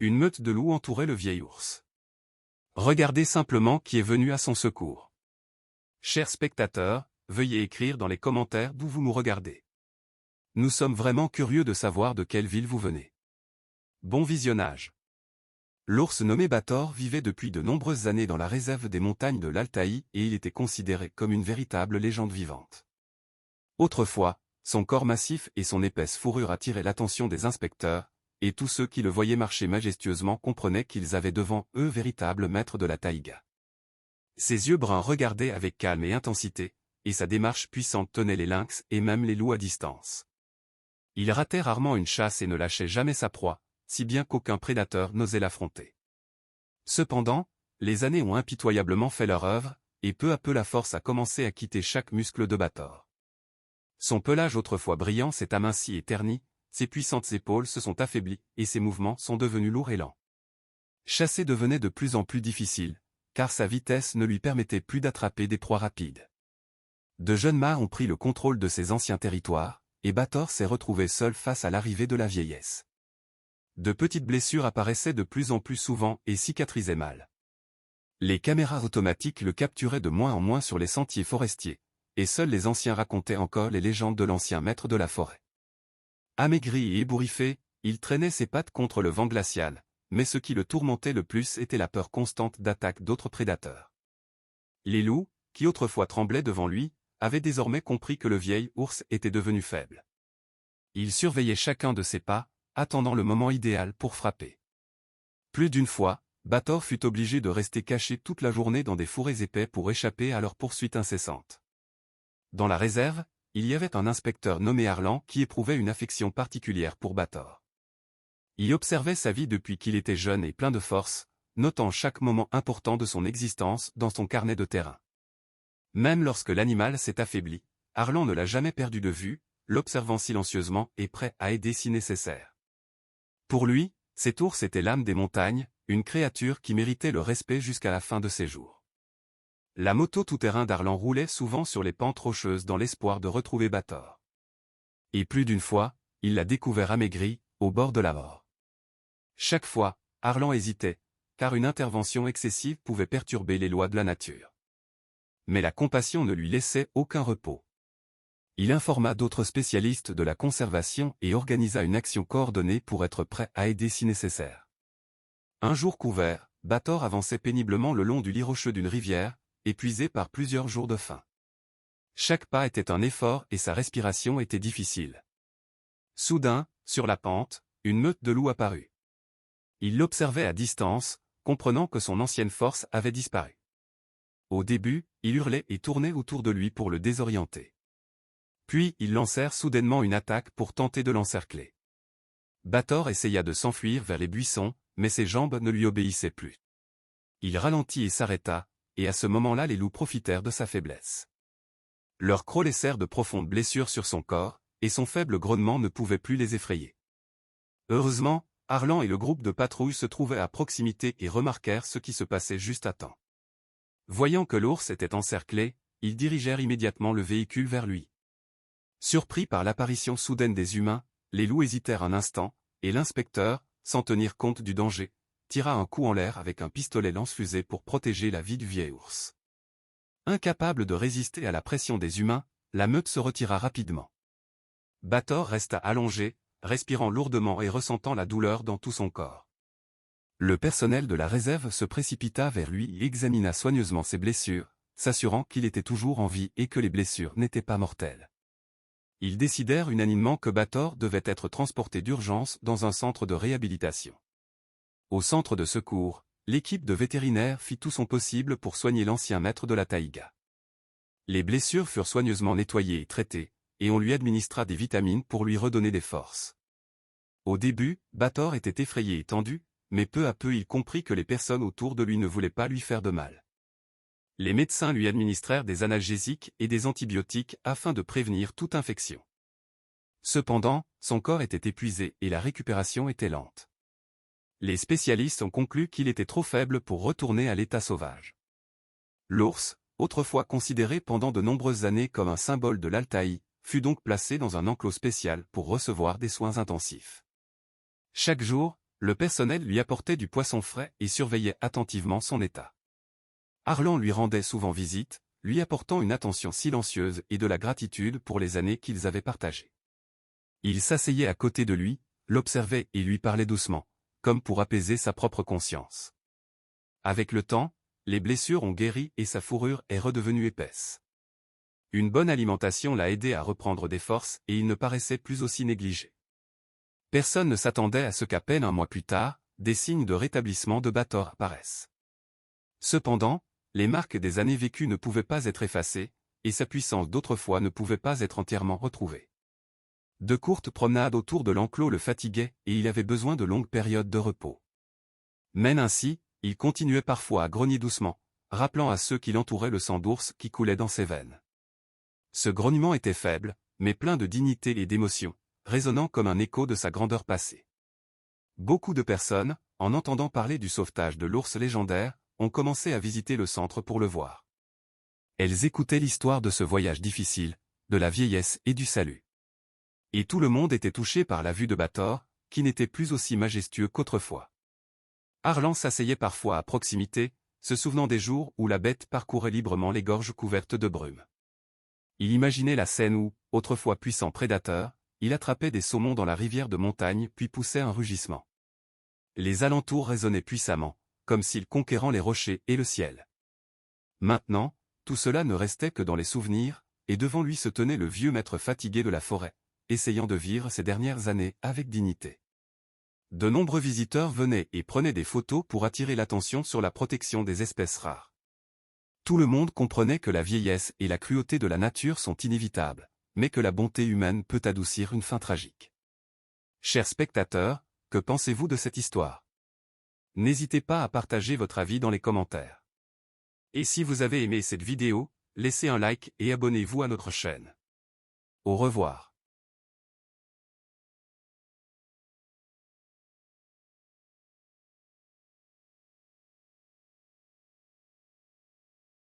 Une meute de loups entourait le vieil ours. Regardez simplement qui est venu à son secours. Chers spectateurs, veuillez écrire dans les commentaires d'où vous nous regardez. Nous sommes vraiment curieux de savoir de quelle ville vous venez. Bon visionnage. L'ours nommé Bator vivait depuis de nombreuses années dans la réserve des montagnes de l'Altaï et il était considéré comme une véritable légende vivante. Autrefois, son corps massif et son épaisse fourrure attiraient l'attention des inspecteurs, et tous ceux qui le voyaient marcher majestueusement comprenaient qu'ils avaient devant eux véritable maître de la taïga. Ses yeux bruns regardaient avec calme et intensité, et sa démarche puissante tenait les lynx et même les loups à distance. Il ratait rarement une chasse et ne lâchait jamais sa proie, si bien qu'aucun prédateur n'osait l'affronter. Cependant, les années ont impitoyablement fait leur œuvre, et peu à peu la force a commencé à quitter chaque muscle de Bator. Son pelage autrefois brillant s'est aminci et terni, ses puissantes épaules se sont affaiblies et ses mouvements sont devenus lourds et lents. Chasser devenait de plus en plus difficile, car sa vitesse ne lui permettait plus d'attraper des proies rapides. De jeunes mâts ont pris le contrôle de ces anciens territoires, et Bator s'est retrouvé seul face à l'arrivée de la vieillesse. De petites blessures apparaissaient de plus en plus souvent et cicatrisaient mal. Les caméras automatiques le capturaient de moins en moins sur les sentiers forestiers, et seuls les anciens racontaient encore les légendes de l'ancien maître de la forêt. Amaigri et ébouriffé, il traînait ses pattes contre le vent glacial, mais ce qui le tourmentait le plus était la peur constante d'attaque d'autres prédateurs. Les loups, qui autrefois tremblaient devant lui, avaient désormais compris que le vieil ours était devenu faible. Il surveillait chacun de ses pas, attendant le moment idéal pour frapper. Plus d'une fois, Bator fut obligé de rester caché toute la journée dans des fourrés épais pour échapper à leur poursuite incessante. Dans la réserve, il y avait un inspecteur nommé Arlan qui éprouvait une affection particulière pour Bator. Il observait sa vie depuis qu'il était jeune et plein de force, notant chaque moment important de son existence dans son carnet de terrain. Même lorsque l'animal s'est affaibli, Arlan ne l'a jamais perdu de vue, l'observant silencieusement et prêt à aider si nécessaire. Pour lui, cet ours était l'âme des montagnes, une créature qui méritait le respect jusqu'à la fin de ses jours. La moto tout-terrain d'Arlan roulait souvent sur les pentes rocheuses dans l'espoir de retrouver Bator. Et plus d'une fois, il l'a découvert amaigri, au bord de la mort. Chaque fois, Arlan hésitait, car une intervention excessive pouvait perturber les lois de la nature. Mais la compassion ne lui laissait aucun repos. Il informa d'autres spécialistes de la conservation et organisa une action coordonnée pour être prêt à aider si nécessaire. Un jour couvert, Bator avançait péniblement le long du lit rocheux d'une rivière, épuisé par plusieurs jours de faim. Chaque pas était un effort et sa respiration était difficile. Soudain, sur la pente, une meute de loups apparut. Il l'observait à distance, comprenant que son ancienne force avait disparu. Au début, il hurlait et tournait autour de lui pour le désorienter. Puis ils lancèrent soudainement une attaque pour tenter de l'encercler. Bator essaya de s'enfuir vers les buissons, mais ses jambes ne lui obéissaient plus. Il ralentit et s'arrêta, et à ce moment-là les loups profitèrent de sa faiblesse. Leurs crocs laissèrent de profondes blessures sur son corps, et son faible grognement ne pouvait plus les effrayer. Heureusement, Arlan et le groupe de patrouille se trouvaient à proximité et remarquèrent ce qui se passait juste à temps. Voyant que l'ours était encerclé, ils dirigèrent immédiatement le véhicule vers lui. Surpris par l'apparition soudaine des humains, les loups hésitèrent un instant, et l'inspecteur, sans tenir compte du danger, tira un coup en l'air avec un pistolet lance-fusée pour protéger la vie du vieil ours. Incapable de résister à la pression des humains, la meute se retira rapidement. Bator resta allongé, respirant lourdement et ressentant la douleur dans tout son corps. Le personnel de la réserve se précipita vers lui et examina soigneusement ses blessures, s'assurant qu'il était toujours en vie et que les blessures n'étaient pas mortelles. Ils décidèrent unanimement que Bator devait être transporté d'urgence dans un centre de réhabilitation. Au centre de secours, l'équipe de vétérinaires fit tout son possible pour soigner l'ancien maître de la taïga. Les blessures furent soigneusement nettoyées et traitées, et on lui administra des vitamines pour lui redonner des forces. Au début, Bator était effrayé et tendu, mais peu à peu il comprit que les personnes autour de lui ne voulaient pas lui faire de mal. Les médecins lui administrèrent des analgésiques et des antibiotiques afin de prévenir toute infection. Cependant, son corps était épuisé et la récupération était lente. Les spécialistes ont conclu qu'il était trop faible pour retourner à l'état sauvage. L'ours, autrefois considéré pendant de nombreuses années comme un symbole de l'Altaï, fut donc placé dans un enclos spécial pour recevoir des soins intensifs. Chaque jour, Le personnel lui apportait du poisson frais et surveillait attentivement son état. Arlan lui rendait souvent visite, lui apportant une attention silencieuse et de la gratitude pour les années qu'ils avaient partagées. Il s'asseyait à côté de lui, l'observait et lui parlait doucement, comme pour apaiser sa propre conscience. Avec le temps, les blessures ont guéri et sa fourrure est redevenue épaisse. Une bonne alimentation l'a aidé à reprendre des forces et il ne paraissait plus aussi négligé. Personne ne s'attendait à ce qu'à peine un mois plus tard, des signes de rétablissement de Bator apparaissent. Cependant, les marques des années vécues ne pouvaient pas être effacées, et sa puissance d'autrefois ne pouvait pas être entièrement retrouvée. De courtes promenades autour de l'enclos le fatiguaient et il avait besoin de longues périodes de repos. Même ainsi, il continuait parfois à grogner doucement, rappelant à ceux qui l'entouraient le sang d'ours qui coulait dans ses veines. Ce grognement était faible, mais plein de dignité et d'émotion, résonnant comme un écho de sa grandeur passée. Beaucoup de personnes, en entendant parler du sauvetage de l'ours légendaire, ont commencé à visiter le centre pour le voir. Elles écoutaient l'histoire de ce voyage difficile, de la vieillesse et du salut. Et tout le monde était touché par la vue de Bator, qui n'était plus aussi majestueux qu'autrefois. Arlan s'asseyait parfois à proximité, se souvenant des jours où la bête parcourait librement les gorges couvertes de brume. Il imaginait la scène où, autrefois puissant prédateur, il attrapait des saumons dans la rivière de montagne puis poussait un rugissement. Les alentours résonnaient puissamment, comme s'il conquérant les rochers et le ciel. Maintenant, tout cela ne restait que dans les souvenirs, et devant lui se tenait le vieux maître fatigué de la forêt, essayant de vivre ses dernières années avec dignité. De nombreux visiteurs venaient et prenaient des photos pour attirer l'attention sur la protection des espèces rares. Tout le monde comprenait que la vieillesse et la cruauté de la nature sont inévitables, mais que la bonté humaine peut adoucir une fin tragique. Chers spectateurs, que pensez-vous de cette histoire? N'hésitez pas à partager votre avis dans les commentaires. Et si vous avez aimé cette vidéo, laissez un like et abonnez-vous à notre chaîne. Au revoir.